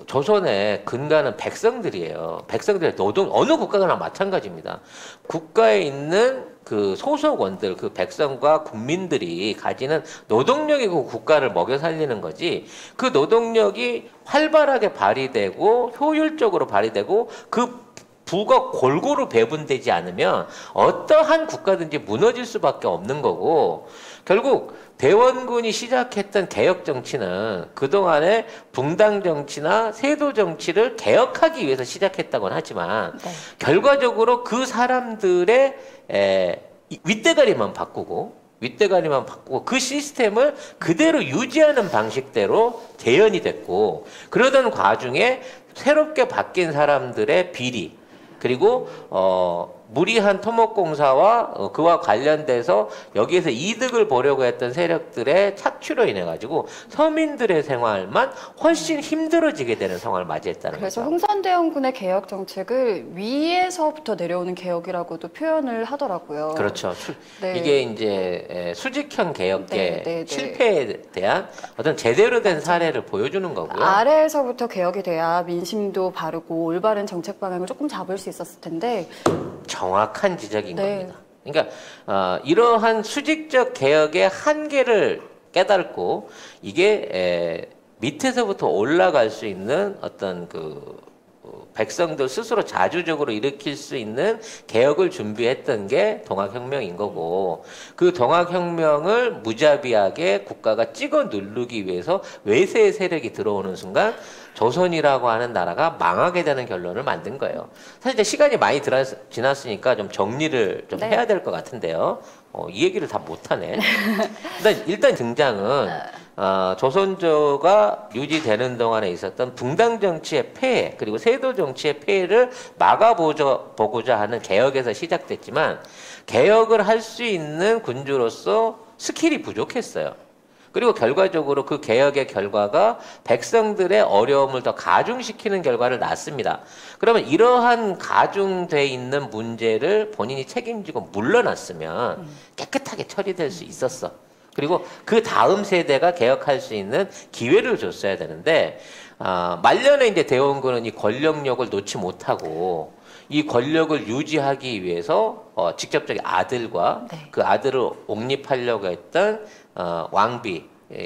조선의 근간은 백성들이에요. 백성들의 노동, 어느 국가나 마찬가지입니다. 국가에 있는 그 소속원들, 그 백성과 국민들이 가지는 노동력이 그 국가를 먹여 살리는 거지, 그 노동력이 활발하게 발휘되고 효율적으로 발휘되고 그 부가 골고루 배분되지 않으면 어떠한 국가든지 무너질 수밖에 없는 거고, 결국 대원군이 시작했던 개혁 정치는 그동안의 붕당 정치나 세도 정치를 개혁하기 위해서 시작했다고는 하지만 네. 결과적으로 그 사람들의 윗대가리만 바꾸고 그 시스템을 그대로 유지하는 방식대로 재현이 됐고, 그러던 과중에 새롭게 바뀐 사람들의 비리, 그리고 무리한 토목공사와 그와 관련돼서 여기에서 이득을 보려고 했던 세력들의 착취로 인해 가지고 서민들의 생활만 훨씬 힘들어지게 되는 상황을 맞이했다는 그래서 거죠. 흥선대원군의 개혁 정책을 위에서부터 내려오는 개혁이라고도 표현을 하더라고요. 그렇죠. 네. 이게 이제 수직형 개혁의 네. 실패에 대한 어떤 제대로 된 사례를 보여주는 거고요. 아래에서부터 개혁이 돼야 민심도 바르고 올바른 정책 방향을 조금 잡을 수 있었을 텐데. 정확한 지적인 네. 겁니다. 그러니까 이러한 수직적 개혁의 한계를 깨닫고 이게 밑에서부터 올라갈 수 있는 어떤 백성들 스스로 자주적으로 일으킬 수 있는 개혁을 준비했던 게 동학혁명인 거고, 그 동학혁명을 무자비하게 국가가 찍어 누르기 위해서 외세의 세력이 들어오는 순간 조선이라고 하는 나라가 망하게 되는 결론을 만든 거예요. 사실 이제 시간이 많이 지났으니까 좀 정리를 좀 해야 될 것 같은데요. 이 얘기를 다 못하네. 일단 등장은 조선조가 유지되는 동안에 있었던 붕당 정치의 폐해, 그리고 세도 정치의 폐해를 막아보고자 하는 개혁에서 시작됐지만, 개혁을 할 수 있는 군주로서 스킬이 부족했어요. 그리고 결과적으로 그 개혁의 결과가 백성들의 어려움을 더 가중시키는 결과를 낳습니다. 그러면 이러한 가중돼 있는 문제를 본인이 책임지고 물러났으면 깨끗하게 처리될 수 있었어. 그리고 그 다음 세대가 개혁할 수 있는 기회를 줬어야 되는데 말년에 이제 대원군은 이 권력력을 놓지 못하고 이 권력을 유지하기 위해서 직접적인 아들과 네. 그 아들을 옹립하려고 했던 왕비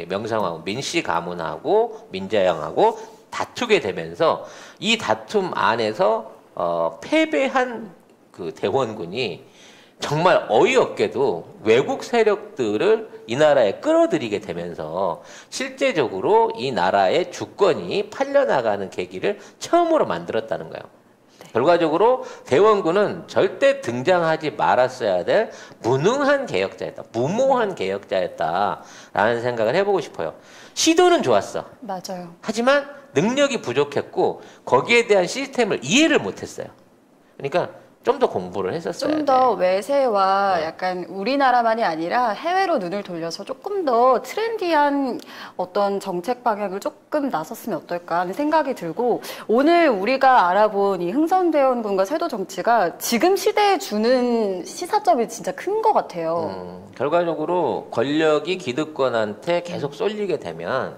명성황후 민씨 가문하고 민자영하고 다투게 되면서 이 다툼 안에서 패배한 그 대원군이 정말 어이없게도 외국 세력들을 이 나라에 끌어들이게 되면서 실제적으로 이 나라의 주권이 팔려나가는 계기를 처음으로 만들었다는 거예요. 네. 결과적으로 대원군은 절대 등장하지 말았어야 될 무능한 개혁자였다. 무모한 개혁자였다라는 생각을 해보고 싶어요. 시도는 좋았어. 맞아요. 하지만 능력이 부족했고 거기에 대한 시스템을 이해를 못했어요. 그러니까 좀 더 공부를 했었어요. 좀 더 외세와 네. 약간 우리나라만이 아니라 해외로 눈을 돌려서 조금 더 트렌디한 어떤 정책 방향을 조금 나섰으면 어떨까 하는 생각이 들고, 오늘 우리가 알아본 이 흥선대원군과 세도정치가 지금 시대에 주는 시사점이 진짜 큰 것 같아요. 결과적으로 권력이 기득권한테 계속 쏠리게 되면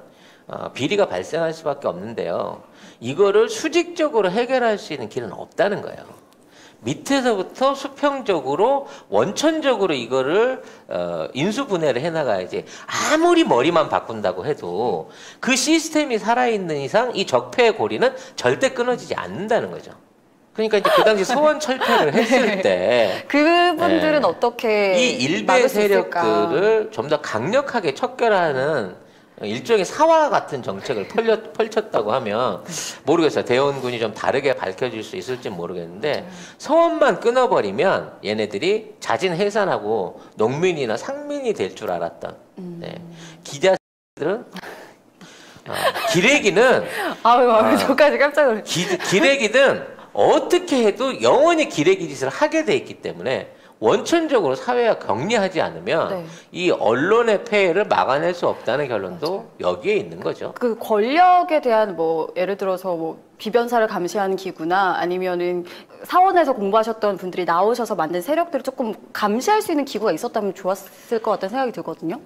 비리가 발생할 수밖에 없는데요. 이거를 수직적으로 해결할 수 있는 길은 없다는 거예요. 밑에서부터 수평적으로 원천적으로 이거를 인수분해를 해나가야지. 아무리 머리만 바꾼다고 해도 그 시스템이 살아있는 이상 이 적폐의 고리는 절대 끊어지지 않는다는 거죠. 그러니까 이제 그 당시 소원 철폐를 했을 때 그분들은 어떻게 이 일베 막을 수 있을까? 세력들을 좀 더 강력하게 척결하는 일종의 사화 같은 정책을 펼쳤다고 하면 모르겠어요. 대원군이 좀 다르게 밝혀질 수 있을지 모르겠는데 서원만 끊어버리면 얘네들이 자진 해산하고 농민이나 상민이 될 줄 알았던 기자들은 기레기는 아유, 저까지 깜짝 놀랐어요. 기레기든 어떻게 해도 영원히 기레기 짓을 하게 돼 있기 때문에 원천적으로 사회가 격리하지 않으면 네. 이 언론의 폐해를 막아낼 수 없다는 결론도 여기에 있는 거죠. 그 권력에 대한 뭐 예를 들어서 뭐 비변사를 감시하는 기구나 아니면은 사원에서 공부하셨던 분들이 나오셔서 만든 세력들을 조금 감시할 수 있는 기구가 있었다면 좋았을 것 같다는 생각이 들거든요.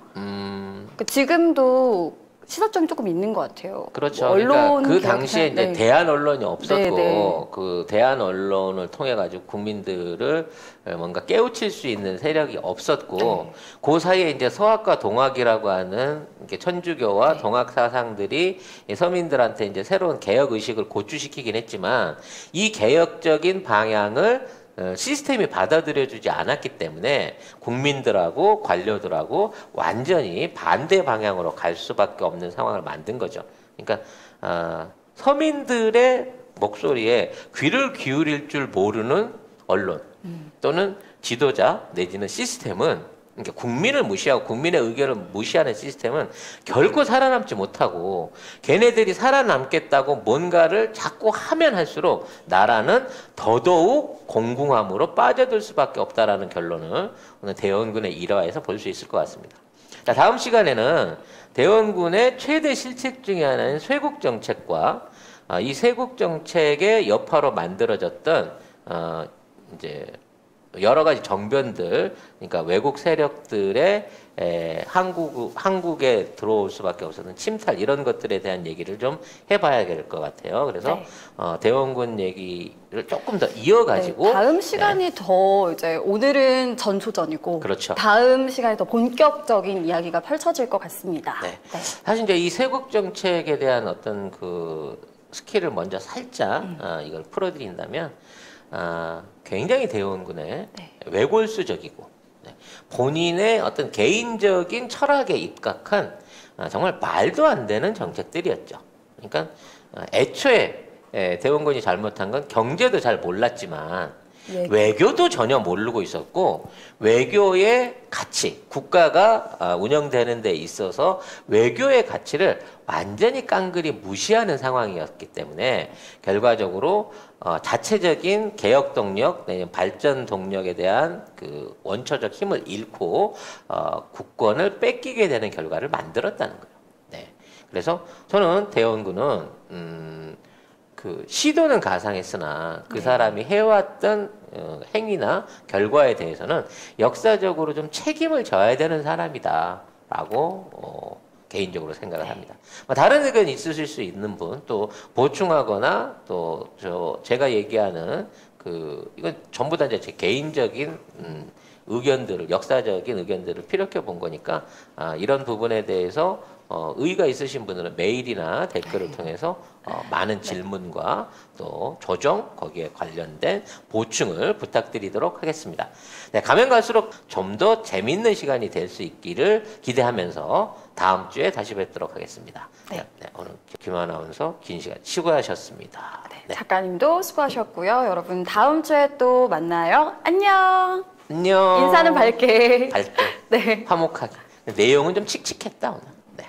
지금도 시사점이 조금 있는 것 같아요. 그렇죠. 언론 그러니까 그 당시에 이제 네. 대한 언론이 없었고 네. 그 대한 언론을 통해 가지고 국민들을 뭔가 깨우칠 수 있는 세력이 없었고 네. 그 사이에 이제 서학과 동학이라고 하는 이렇게 천주교와 네. 동학 사상들이 서민들한테 이제 새로운 개혁 의식을 고취시키긴 했지만 이 개혁적인 방향을 시스템이 받아들여주지 않았기 때문에 국민들하고 관료들하고 완전히 반대 방향으로 갈 수밖에 없는 상황을 만든 거죠. 그러니까 서민들의 목소리에 귀를 기울일 줄 모르는 언론 또는 지도자 내지는 시스템은 그러니까 국민을 무시하고 국민의 의견을 무시하는 시스템은 결코 살아남지 못하고 걔네들이 살아남겠다고 뭔가를 자꾸 하면 할수록 나라는 더더욱 공공함으로 빠져들 수밖에 없다라는 결론을 오늘 대원군의 일화에서 볼 수 있을 것 같습니다. 자, 다음 시간에는 대원군의 최대 실책 중에 하나인 쇄국정책과 이 쇄국정책의 여파로 만들어졌던 이제 여러 가지 정변들, 그러니까 외국 세력들의 한국에 들어올 수밖에 없었던 침탈 이런 것들에 대한 얘기를 좀 해봐야 될 것 같아요. 그래서 네. 대원군 얘기를 조금 더 이어가지고 네, 다음 시간이 더 이제 오늘은 전초전이고 그렇죠. 다음 시간에 더 본격적인 이야기가 펼쳐질 것 같습니다. 네. 사실 이제 이 쇄국 정책에 대한 어떤 그 스킬을 먼저 살짝 이걸 풀어드린다면 굉장히 대원군의 외골수적이고 본인의 어떤 개인적인 철학에 입각한 정말 말도 안 되는 정책들이었죠. 그러니까 애초에 대원군이 잘못한 건 경제도 잘 몰랐지만 외교도 전혀 모르고 있었고 외교의 가치, 국가가 운영되는 데 있어서 외교의 가치를 완전히 깡그리 무시하는 상황이었기 때문에 결과적으로 자체적인 개혁 동력, 내지는 발전 동력에 대한 그 원초적 힘을 잃고 국권을 뺏기게 되는 결과를 만들었다는 거예요. 네. 그래서 저는 대원군은 그 시도는 가상했으나 그 사람이 해왔던 행위나 결과에 대해서는 역사적으로 좀 책임을 져야 되는 사람이다 라고 개인적으로 생각을 합니다. 다른 의견 있으실 수 있는 분, 또 보충하거나 또 제가 얘기하는 이건 전부 다 이제 제 개인적인 의견들을, 역사적인 의견들을 피력해 본 거니까 이런 부분에 대해서 의의가 있으신 분들은 메일이나 댓글을 통해서 많은 질문과 또 조정, 거기에 관련된 보충을 부탁드리도록 하겠습니다. 네, 가면 갈수록 좀 더 재밌는 시간이 될 수 있기를 기대하면서 다음 주에 다시 뵙도록 하겠습니다. 네. 네, 오늘 김 아나운서 긴 시간 수고하셨습니다. 네, 작가님도 수고하셨고요. 여러분 다음 주에 또 만나요. 안녕. 안녕. 인사는 밝게. 밝게. 네. 화목하게. 내용은 좀 칙칙했다 오늘. 네.